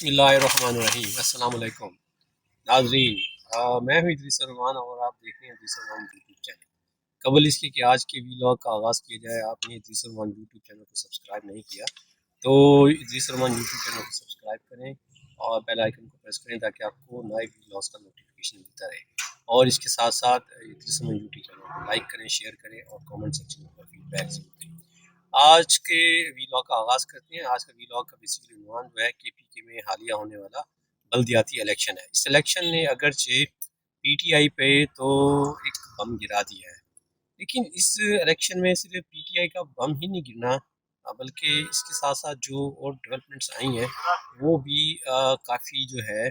بسم اللہ الرحمن الرحیم۔ السلام علیکم ناظرین، میں ہوں ادریس الرحمان اور آپ دیکھ رہے ہیں ادریس الرحمان یوٹیوب چینل۔ قبل اس کے کہ آج کے ویلاگ کا آغاز کیا جائے، آپ نے ادریس الرحمان یوٹیوب چینل کو سبسکرائب نہیں کیا تو ادریس الرحمان یوٹیوب چینل کو سبسکرائب کریں اور بیل آئیکن کو پریس کریں تاکہ آپ کو نئے ویلاگس کا نوٹیفیکیشن ملتا رہے، اور اس کے ساتھ ساتھ ادریس الرحمان یوٹیوب چینل کو لائک کریں، شیئر کریں اور کامنٹ سیکشن میں فیڈ بیک ضرور دیں۔ آج کے ویلاگ کا آغاز کرتے ہیں۔ آج کا ویلاگ کا بیسیکلی عنوان جو ہے کے پی کے میں حالیہ ہونے والا بلدیاتی الیکشن ہے۔ اس الیکشن نے اگرچہ پی ٹی آئی پہ تو ایک بم گرا دیا ہے، لیکن اس الیکشن میں صرف پی ٹی آئی کا بم ہی نہیں گرنا، بلکہ اس کے ساتھ ساتھ جو اور ڈیولپمنٹس آئی ہیں وہ بھی کافی جو ہے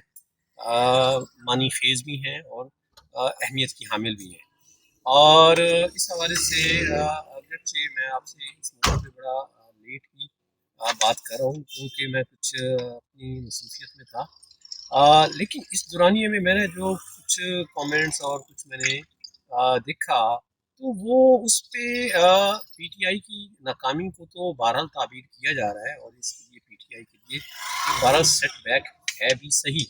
معنی خیز بھی ہیں اور اہمیت کی حامل بھی ہیں۔ اور اس حوالے سے اگرچہ میں آپ سے اس موضوع پہ بڑا لیٹ ہی بات کر رہا ہوں کیونکہ میں کچھ اپنی مصروفیت میں تھا، لیکن اس دورانیے میں نے جو کچھ کامنٹس اور کچھ میں نے دیکھا تو وہ اس پہ پی ٹی آئی کی ناکامی کو تو بہرحال تعبیر کیا جا رہا ہے، اور اس کے لیے پی ٹی آئی کے لیے بہرحال سیٹ بیک ہے بھی صحیح،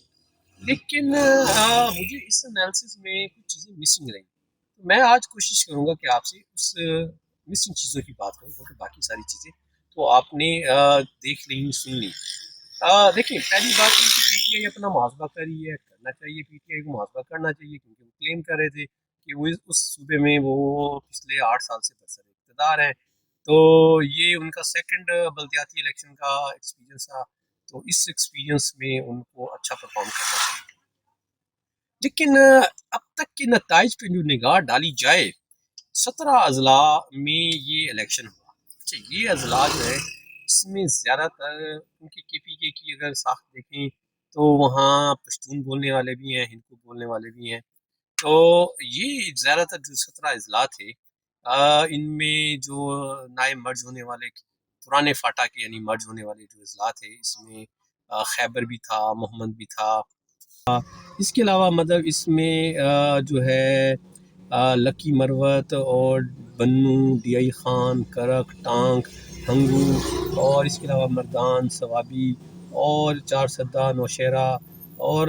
لیکن مجھے اس انالیسس میں کچھ چیزیں مسنگ رہیں۔ میں آج کوشش کروں گا کہ آپ سے اس مسنگ چیزوں کی بات کروں، کیونکہ باقی ساری چیزیں تو آپ نے دیکھ لی سن لی۔ دیکھیں، پہلی بات یہ کہ پی ٹی آئی اپنا محاسبہ کری ہے، کرنا چاہیے، پی ٹی آئی کو محاسبہ کرنا چاہیے، کیونکہ وہ کلیم کر رہے تھے کہ وہ اس صوبے میں وہ پچھلے 8 سال سے برسر اقتدار ہیں، تو یہ ان کا سیکنڈ بلدیاتی الیکشن کا ایکسپیرینس تھا، تو اس ایکسپیرینس میں ان کو اچھا پرفارم کرنا چاہیے۔ لیکن اب تک کے نتائج پہ جو نگاہ ڈالی جائے، 17 اضلاع میں یہ الیکشن ہوا۔ اچھا، یہ اضلاع جو ہے اس میں زیادہ تر ان کی کے پی کے کی اگر ساخت دیکھیں تو وہاں پشتون بولنے والے بھی ہیں، ہندکو بولنے والے بھی ہیں، تو یہ زیادہ تر جو 17 اضلاع تھے ان میں جو نئے مرج ہونے والے پرانے فاٹا کے یعنی مرج ہونے والے جو اضلاع تھے، اس میں خیبر بھی تھا، محمد بھی تھا، اس کے علاوہ مطلب اس میں جو ہے لکی مروت اور بنو، ڈی آئی خان، کرک، ٹانک، ہنگو، اور اس کے علاوہ مردان، ثوابی اور چار سدہ، نوشہرہ، اور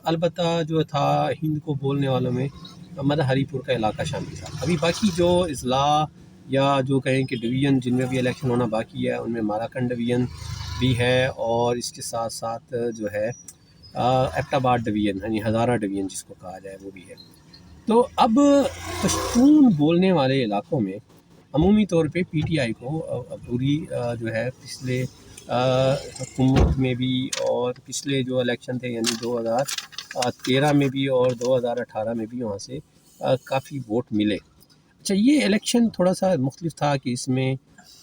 البتہ جو تھا ہند کو بولنے والوں میں مطلب ہری پور کا علاقہ شامل تھا۔ ابھی باقی جو اضلاع یا جو کہیں کہ ڈویژن جن میں بھی الیکشن ہونا باقی ہے، ان میں ماراکنڈ ڈویژن بھی ہے، اور اس کے ساتھ ساتھ جو ہے ایبٹ آباد ڈویژن یعنی ہزارہ ڈویژن جس کو کہا جائے وہ بھی ہے۔ تو اب پشتون بولنے والے علاقوں میں عمومی طور پہ پی ٹی آئی کو پوری جو ہے پچھلے حکومت میں بھی اور پچھلے جو الیکشن تھے یعنی 2013 میں بھی اور 2018 میں بھی وہاں سے کافی ووٹ ملے۔ اچھا، یہ الیکشن تھوڑا سا مختلف تھا کہ اس میں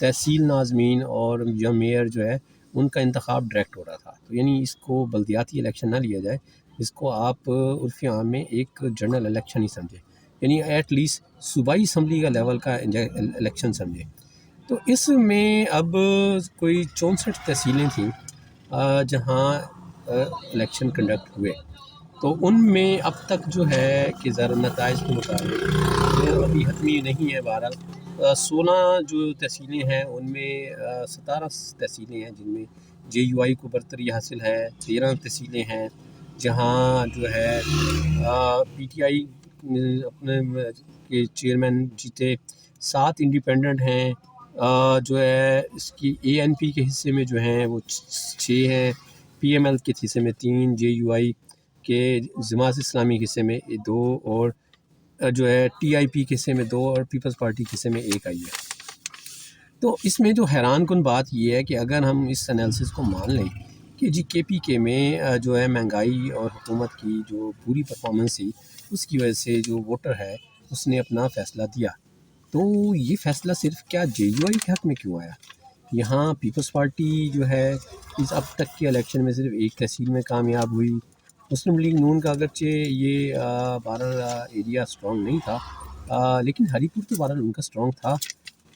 تحصیل ناظمین اور یا میئر جو ہے ان کا انتخاب ڈائریکٹ ہو رہا تھا، تو یعنی اس کو بلدیاتی الیکشن نہ لیا جائے، اس کو آپ عرف عام میں ایک جنرل الیکشن ہی سمجھیں، یعنی ایٹ لیسٹ صوبائی اسمبلی کا لیول کا الیکشن سمجھیں۔ تو اس میں اب کوئی 64 تحصیلیں تھیں جہاں الیکشن کنڈکٹ ہوئے، تو ان میں اب تک جو ہے کہ ذرا نتائج کے مطابق جو ابھی حتمی نہیں ہے، بہرحال 16 جو تحصیلیں ہیں ان میں 17 تحصیلیں ہیں جن میں جے یو آئی کو برتری حاصل ہے، 13 تحصیلیں ہیں جہاں جو ہے پی ٹی آئی اپنے کے چیئرمین جیتے، 7 انڈیپینڈنٹ ہیں، جو ہے اس کی اے این پی کے حصے میں جو ہیں وہ 6 ہیں، پی ایم ایل کے حصے میں 3، جے یو آئی کے جماعت اسلامی کے حصے میں 2، اور جو ہے ٹی آئی پی کے حصے میں 2، اور پیپلز پارٹی کے حصے میں 1 آئی ہے۔ تو اس میں جو حیران کن بات یہ ہے کہ اگر ہم اس انالیسس کو مان لیں کہ جی کے پی کے میں جو ہے مہنگائی اور حکومت کی جو پوری پرفارمنس تھی اس کی وجہ سے جو ووٹر ہے اس نے اپنا فیصلہ دیا، تو یہ فیصلہ صرف کیا جے یو آئی کے حق میں کیوں آیا؟ یہاں پیپلز پارٹی جو ہے اس اب تک کے الیکشن میں صرف 1 تحصیل میں کامیاب ہوئی۔ مسلم لیگ نون کا اگرچہ یہ بہرحال ایریا اسٹرانگ نہیں تھا، لیکن ہری پور تو بہرحال ان کا اسٹرانگ تھا،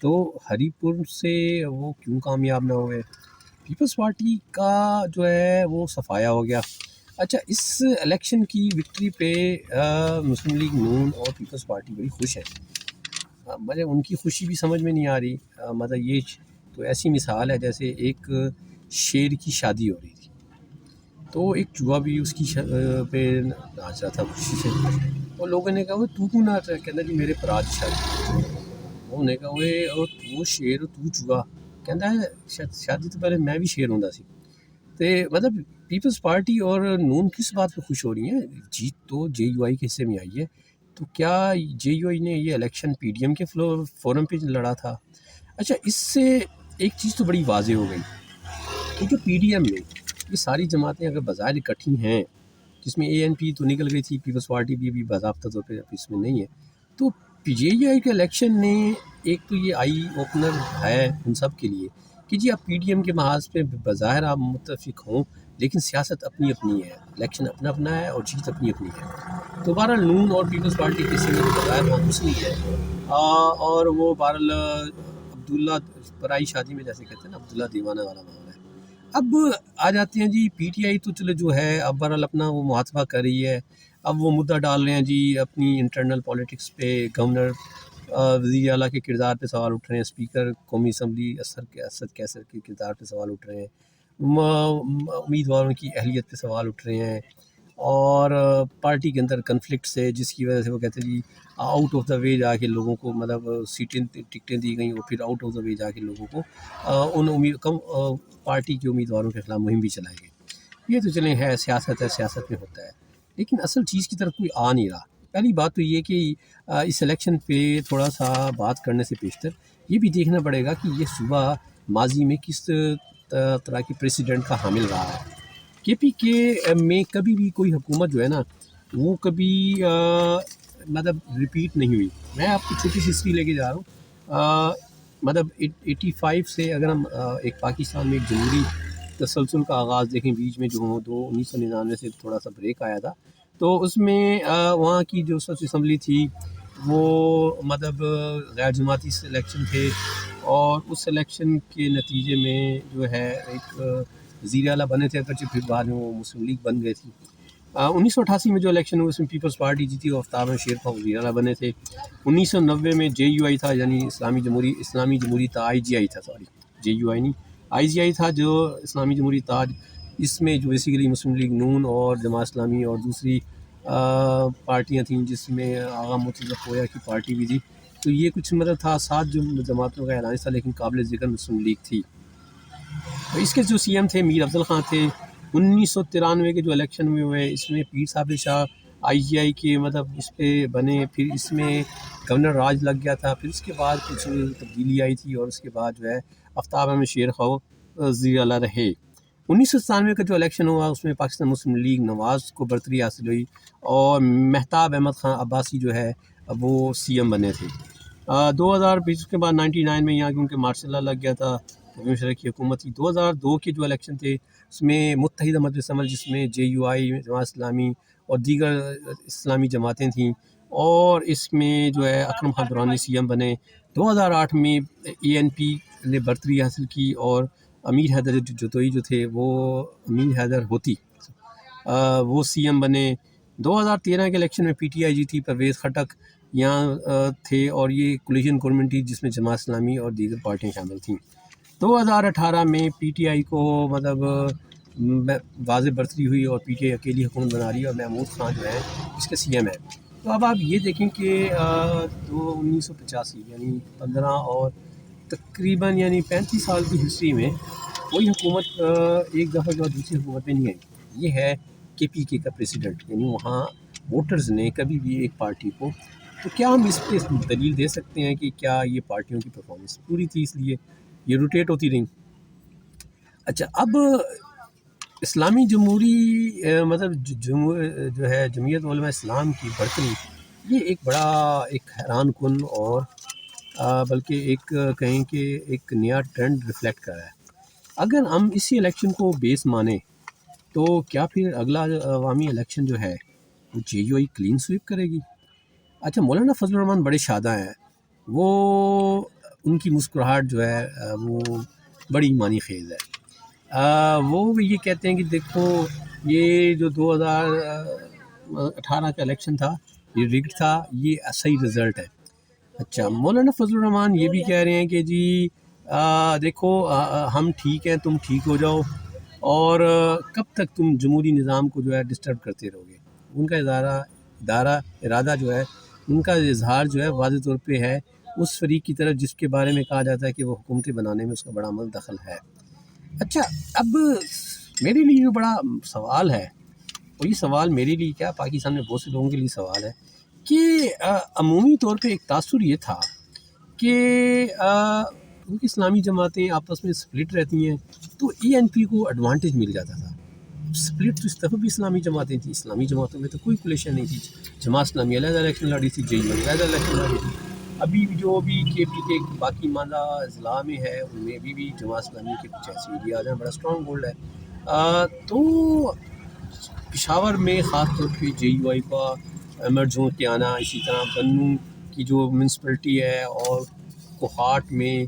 تو ہری پور سے وہ کیوں کامیاب نہ ہوئے؟ پیپلز پارٹی کا جو ہے وہ صفایا ہو گیا۔ اچھا، اس الیکشن کی وکٹری پہ مسلم لیگ نون اور پیپلز پارٹی بڑی خوش ہے، مجھے ان کی خوشی بھی سمجھ میں نہیں آ رہی، مطلب یہ تو ایسی مثال ہے جیسے ایک شیر کی شادی ہو رہی تھی، تو ایک چوہا بھی اس کی پہ ناچ رہا تھا خوشی سے، اور لوگوں نے کہا وہ تو کیوں ناچ رہا ہے؟ کہنا جی میرے برات شادی، انہوں نے کہا وہ تو شیر تو چوہا، کہنا ہے شادی تو پہلے میں بھی شیر ہوں سی۔ تو مطلب پیپلز پارٹی اور نون کس بات پہ خوش ہو رہی ہیں؟ جیت تو جے یو آئی کے حصے میں آئی ہے، تو کیا جے یو آئی نے یہ الیکشن پی ڈی ایم کے فورم پہ لڑا تھا؟ اچھا، اس سے ایک چیز تو بڑی واضح ہو گئی کہ جو پی ڈی ایم میں یہ ساری جماعتیں اگر بظاہر اکٹھی ہیں، جس میں اے این پی تو نکل گئی تھی، پیپلز پارٹی بھی ابھی باضابطہ طور پہ اس میں نہیں ہے، تو جے یو آئی کے الیکشن نے ایک تو یہ آئی اوپنر ہے ان سب کے لیے کہ جی آپ پی ڈی ایم کے محاذ پہ بظاہر آپ متفق ہوں، لیکن سیاست اپنی اپنی ہے، الیکشن اپنا اپنا ہے اور جیت اپنی اپنی ہے۔ تو بہرحال نون اور پیپلز پارٹی کسی میں بظاہر وہاں کچھ نہیں ہے، اور وہ بہرحال عبداللہ پرائی شادی میں جیسے کہتے ہیں نا عبداللہ دیوانہ والا معاملہ ہے۔ اب آ جاتے ہیں جی پی ٹی آئی تو چلو جو ہے اب بہرحال اپنا وہ محاسبہ کر رہی ہے، اب وہ مدعا ڈال رہے ہیں جی اپنی انٹرنل پالیٹکس پہ، گورنر وزیر اعلیٰ کے کردار پہ سوال اٹھ رہے ہیں، اسپیکر قومی اسمبلی اسد کیسر کے کردار پہ سوال اٹھ رہے ہیں، امیدواروں کی اہلیت پہ سوال اٹھ رہے ہیں، اور پارٹی کے اندر کنفلکٹ سے جس کی وجہ سے وہ کہتے ہیں جی آؤٹ آف دا وے جا کے لوگوں کو مطلب سیٹیں ٹکٹیں دی گئیں، اور پھر آؤٹ آف دا وے جا کے لوگوں کو ان پارٹی کے امیدواروں کے خلاف مہم بھی چلائی گئی۔ یہ تو چلیں ہے، سیاست ہے، سیاست میں ہوتا ہے، لیکن اصل چیز کی طرف کوئی آ نہیں رہا۔ پہلی بات تو یہ کہ اس الیکشن پہ تھوڑا سا بات کرنے سے پیشتر یہ بھی دیکھنا پڑے گا کہ یہ صوبہ ماضی میں کس طرح کے پریسیڈنٹ کا حامل رہا ہے۔ کے پی کے میں کبھی بھی کوئی حکومت جو ہے نا وہ کبھی مطلب ریپیٹ نہیں ہوئی۔ میں آپ کی چھوٹی سی ہسٹری لے کے جا رہا ہوں، مطلب 85 سے اگر ہم ایک پاکستان میں ایک جمہوری تسلسل کا آغاز دیکھیں، بیچ میں جو 1999 سے تھوڑا سا بریک آیا تھا، تو اس میں وہاں کی جو سب اسمبلی تھی وہ مطلب غیر جماعتی الیکشن تھے، اور اس الیکشن کے نتیجے میں جو ہے ایک وزیر اعلیٰ بنے تھے، اگرچہ پھر بعد میں وہ مسلم لیگ بن گئے تھی۔ 1988 میں جو الیکشن ہوئے اس میں پیپلز پارٹی جیتی اور آفتاب احمد شیر خواہ وزیر اعلیٰ بنے تھے۔ 1990 میں جے یو آئی تھا، یعنی اسلامی جمہوری آئی جی آئی تھا، سوری جے یو آئی نہیں، آئی جی آئی تھا جو اسلامی جمہوری تاج، اس میں جو بیسیکلی مسلم لیگ نون اور جماعت اسلامی اور دوسری پارٹیاں تھیں، جس میں آغا مرتضیٰ پویا کی پارٹی بھی تھی، تو یہ کچھ مطلب تھا 7 جو جماعتوں کا اعلان تھا، لیکن قابل ذکر مسلم لیگ تھی۔ تو اس کے جو سی ایم تھے میر افضل خان تھے۔ 1993 کے جو الیکشن میں ہوئے اس میں پیر صابر شاہ آئی جی آئی کے مطلب اس پہ بنے، پھر اس میں گورنر راج لگ گیا تھا، پھر اس کے بعد کچھ تبدیلی آئی تھی، اور اس کے بعد جو ہے آفتاب احمد شیر خواہ وزیر اعلیٰ رہے۔ 1997 کا جو الیکشن ہوا اس میں پاکستان مسلم لیگ نواز کو برتری حاصل ہوئی، اور مہتاب احمد خان عباسی جو ہے وہ سی ایم بنے تھے۔ 2020 کے بعد 99 میں یہاں کیونکہ مارشل لا لگ گیا تھا، مشرف کی حکومت تھی۔ 2002 کے جو الیکشن تھے اس میں متحدہ مجلس عمل، جس میں جے یو آئی، جماعت اسلامی اور دیگر اسلامی جماعتیں تھیں، اور اس میں جو ہے اکرم خان درانی سی ایم بنے۔ 2008 میں اے این پی نے برتری حاصل کی، اور امیر حیدر جتوئی جو تھے وہ امیر حیدر ہوتی وہ سی ایم بنے۔ 2013 کے الیکشن میں پی ٹی آئی جیتی، پرویز خٹک یہاں تھے، اور یہ کولیشن گورنمنٹ تھی جس میں جماعت اسلامی اور دیگر پارٹیاں شامل تھیں۔ 2018 میں پی ٹی آئی کو مطلب واضح برتری ہوئی، اور پی ٹی آئی اکیلی حکومت بنا رہی ہے، اور محمود خان جو ہیں اس کے سی ایم ہیں۔ تو اب آپ یہ دیکھیں کہ 1985 یعنی 15 اور تقریباً یعنی 35 سال کی ہسٹری میں کوئی حکومت ایک دفعہ جو دوسری حکومت میں نہیں آئی۔ یہ ہے کے پی کے کا پریسیڈنٹ، یعنی وہاں ووٹرز نے کبھی بھی ایک پارٹی کو، تو کیا ہم اس پہ دلیل دے سکتے ہیں کہ کیا یہ پارٹیوں کی پرفارمنس پوری تھی اس لیے یہ روٹیٹ ہوتی رہیں؟ اچھا، اب اسلامی جمہوری مطلب جو ہے جمعیت علماء اسلام کی برتری، یہ ایک بڑا ایک حیران کن اور بلکہ ایک کہیں کہ ایک نیا ٹرینڈ ریفلیکٹ کر رہا ہے۔ اگر ہم اسی الیکشن کو بیس مانیں تو کیا پھر اگلا عوامی الیکشن جو ہے وہ جے یو آئی کلین سویپ کرے گی؟ اچھا، مولانا فضل الرحمان بڑے شاداں ہیں، وہ ان کی مسکراہٹ جو ہے وہ بڑی معنی خیز ہے۔ وہ یہ کہتے ہیں کہ دیکھو یہ جو 2018 کا الیکشن تھا یہ ریگڈ تھا، یہ صحیح رزلٹ ہے۔ اچھا، مولانا فضل الرحمان یہ بھی کہہ رہے ہیں کہ جی دیکھو ہم ٹھیک ہیں، تم ٹھیک ہو جاؤ، اور کب تک تم جمہوری نظام کو جو ہے ڈسٹرب کرتے رہو گے. ان کا ارادہ جو ہے، ان کا اظہار جو ہے واضح طور پہ ہے اس فریق کی طرف جس کے بارے میں کہا جاتا ہے کہ وہ حکومتیں بنانے میں اس کا بڑا عمل دخل ہے. اچھا، اب میرے لیے جو بڑا سوال ہے، اور یہ سوال میرے لیے کیا پاکستان میں بہت سے لوگوں کے لیے سوال ہے کہ عمومی طور پہ ایک تاثر یہ تھا کہ کیونکہ اسلامی جماعتیں آپس میں سپلٹ رہتی ہیں تو ای این پی کو ایڈوانٹیج مل جاتا تھا. سپلٹ تو اس طرف بھی اسلامی جماعتیں تھیں، اسلامی جماعتوں میں تو کوئی کولیشن نہیں تھی. جماعت اسلامی علیحدہ الیکشن لڑی تھی، جے یو علیحدہ الیکشن لڑی تھی. ابھی جو بھی کے پی کے باقی ماندہ اضلاع میں ہے ان میں بھی جماعت اسلامی کے کچھ ایسے ایریاز ہیں، بڑا اسٹرانگ ہولڈ ہے. تو پشاور میں خاص طور پہ جے یو آئی کا ایمرج ہو کے آنا، اسی طرح بنوں کی جو میونسپلٹی ہے، اور کوہاٹ میں،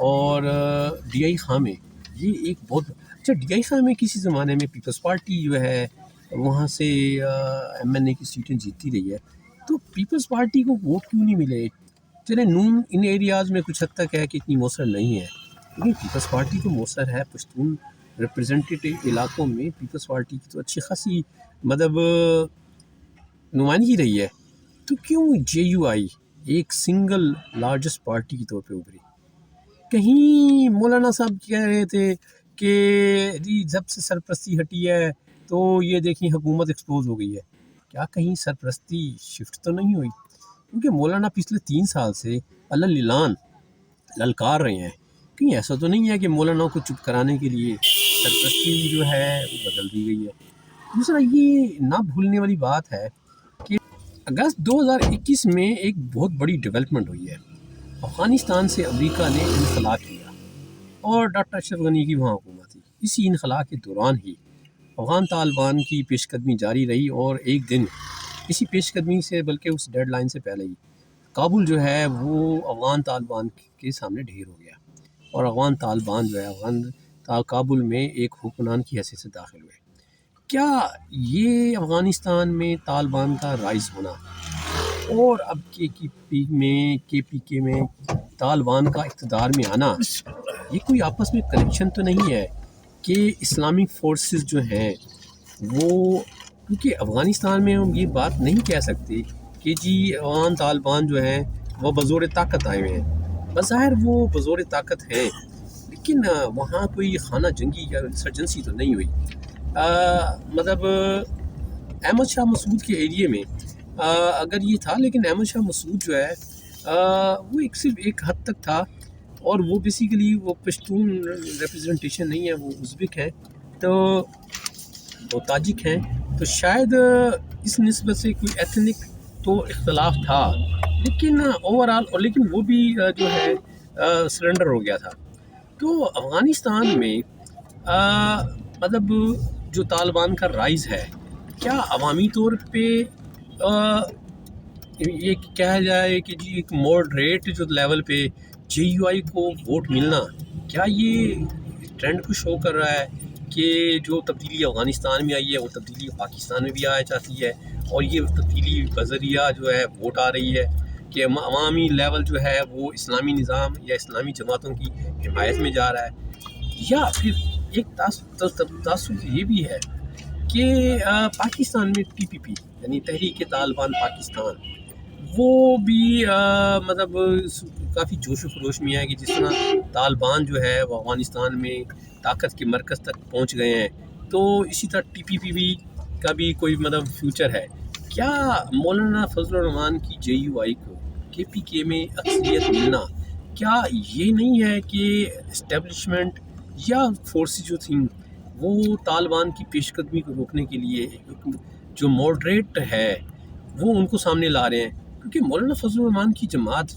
اور ڈی آئی خاں میں، یہ ایک بہت اچھا. ڈی آئی خاں میں کسی زمانے میں پیپلز پارٹی جو ہے وہاں سے ایم این اے کی سیٹیں جیتتی رہی ہے. تو پیپلز پارٹی کو ووٹ کیوں نہیں ملے؟ چلے نون ان ایریاز میں کچھ حد تک ہے کہ اتنی موثر نہیں ہے، لیکن پیپلز پارٹی تو موثر ہے. پشتون ریپرزنٹیٹیو علاقوں میں پیپلز پارٹی کی تو اچھی خاصی مطلب نمائندگی رہی ہے. تو کیوں جے یو آئی ایک سنگل لارجسٹ پارٹی کے طور پہ ابھری؟ کہیں مولانا صاحب کہہ رہے تھے کہ جی جب سے سرپرستی ہٹی ہے تو یہ دیکھیں حکومت ایکسپوز ہو گئی ہے. کیا کہیں سرپرستی شفٹ تو نہیں ہوئی؟ کیونکہ مولانا پچھلے 3 سال سے اعلان للکار رہے ہیں. کہیں ایسا تو نہیں ہے کہ مولانا کو چپ کرانے کے لیے سرپرستی جو ہے وہ بدل دی گئی ہے. دوسرا یہ نہ بھولنے والی بات ہے کہ اگست 2021 میں ایک بہت بڑی ڈیولپمنٹ ہوئی ہے. افغانستان سے امریکہ نے انخلا کیا اور ڈاکٹر اشرف غنی کی وہاں حکومت تھی. اسی انخلا کے دوران ہی افغان طالبان کی پیش قدمی جاری رہی، اور ایک دن اسی پیش قدمی سے بلکہ اس ڈیڈ لائن سے پہلے ہی کابل جو ہے وہ افغان طالبان کے سامنے ڈھیر ہو گیا، اور افغان طالبان جو ہے کابل میں ایک حکمران کی حیثیت سے داخل ہوئے. کیا یہ افغانستان میں طالبان کا رائز ہونا اور اب کے پی کے میں طالبان کا اقتدار میں آنا، یہ کوئی آپس میں کنیکشن تو نہیں ہے کہ اسلامک فورسز جو ہیں وہ، کیونکہ افغانستان میں ہم یہ بات نہیں کہہ سکتے کہ جی افغان طالبان جو ہیں وہ بزور طاقت آئے ہوئے ہیں. بظاہر وہ بزور طاقت ہیں، لیکن وہاں کوئی خانہ جنگی یا انسرجنسی تو نہیں ہوئی. مطلب احمد شاہ مسعود کے ایریے میں اگر یہ تھا، لیکن احمد شاہ مسعود جو ہے وہ صرف ایک حد تک تھا، اور وہ بیسیکلی وہ پشتون ریپرزنٹیشن نہیں ہے، وہ ازبک ہیں تو وہ تاجک ہیں. تو شاید اس نسبت سے کوئی ایتھنک تو اختلاف تھا، لیکن اوور آل لیکن وہ بھی جو ہے سرنڈر ہو گیا تھا. تو افغانستان میں مطلب جو طالبان کا رائز ہے، کیا عوامی طور پہ یہ کہا جائے کہ جی ایک ماڈریٹ جو لیول پہ جے یو آئی کو ووٹ ملنا، کیا یہ ٹرینڈ کو شو کر رہا ہے کہ جو تبدیلی افغانستان میں آئی ہے وہ تبدیلی پاکستان میں بھی آیا چاہتی ہے، اور یہ تبدیلی بذریعہ جو ہے ووٹ آ رہی ہے کہ عوامی لیول جو ہے وہ اسلامی نظام یا اسلامی جماعتوں کی حمایت میں جا رہا ہے؟ یا پھر ایک تاثر یہ بھی ہے کہ پاکستان میں ٹی پی پی یعنی تحریک طالبان پاکستان، وہ بھی مطلب کافی جوش و خروش میں ہے کہ جس طرح طالبان جو ہے وہ افغانستان میں طاقت کے مرکز تک پہنچ گئے ہیں، تو اسی طرح ٹی پی پی کا بھی کوئی مطلب فیوچر ہے. کیا مولانا فضل الرحمان کی جے یو آئی کو کے پی کے میں اکثریت ملنا، کیا یہ نہیں ہے کہ اسٹیبلشمنٹ یا فورسز جو تھیں وہ طالبان کی پیش قدمی کو روکنے کے لیے جو ماڈریٹ ہے وہ ان کو سامنے لا رہے ہیں؟ کیونکہ مولانا فضل الرحمان کی جماعت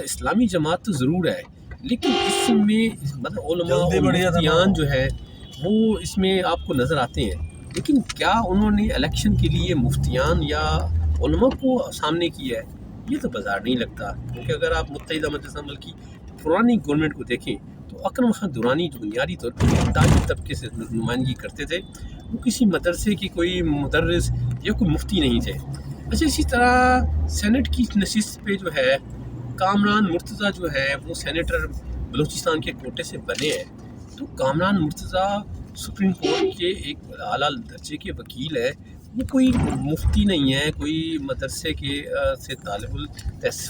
اسلامی جماعت تو ضرور ہے، لیکن اس میں مطلب علماء اور مفتیان جو ہے وہ اس میں آپ کو نظر آتے ہیں، لیکن کیا انہوں نے الیکشن کے لیے مفتیان یا علماء کو سامنے کیا ہے؟ یہ تو بازار نہیں لگتا. کیونکہ اگر آپ متحدہ مجلس عمل کی پرانی گورنمنٹ کو دیکھیں تو اکرم خان درانی جو بنیادی طور پر تاجک طبقے سے نمائندگی کرتے تھے، وہ کسی مدرسے کی کوئی مدرس یا کوئی مفتی نہیں تھے. اچھا، اسی طرح سینٹ کی نشست پہ جو ہے کامران مرتضیٰ جو ہے وہ سینیٹر بلوچستان کے کوٹے سے بنے ہیں. تو کامران مرتضیٰ سپریم کورٹ کے ایک اعلیٰ درجے کے وکیل ہے، وہ کوئی مفتی نہیں ہے، کوئی مدرسے کے سے طالب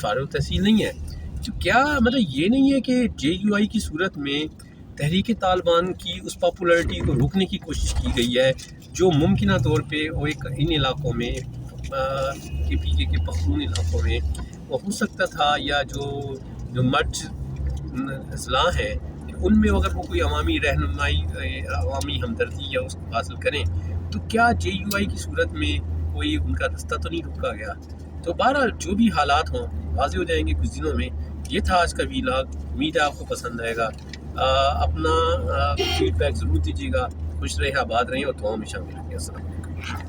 فارغ التحصیل نہیں ہے. تو کیا مطلب یہ نہیں ہے کہ جے یو آئی کی صورت میں تحریک طالبان کی اس پاپولرٹی کو روکنے کی کوشش کی گئی ہے جو ممکنہ طور پہ وہ ایک ان علاقوں میں کے پی کے پختون علاقوں میں وہ ہو سکتا تھا، یا جو مرج اضلاع ہیں ان میں اگر وہ کوئی عوامی رہنمائی، عوامی ہمدردی یا اس کو حاصل کریں، تو کیا جے یو آئی کی صورت میں کوئی ان کا رستہ تو نہیں روکا گیا؟ تو بہرحال جو بھی حالات ہوں واضح ہو جائیں گے کچھ دنوں میں. یہ تھا آج کا ویلاگ، امید ہے آپ کو پسند آئے گا. اپنا فیڈ بیک ضرور دیجیے گا. خوش رہیں، آباد رہیں اور دعاؤں میں شامل رکھیں. السلام علیکم.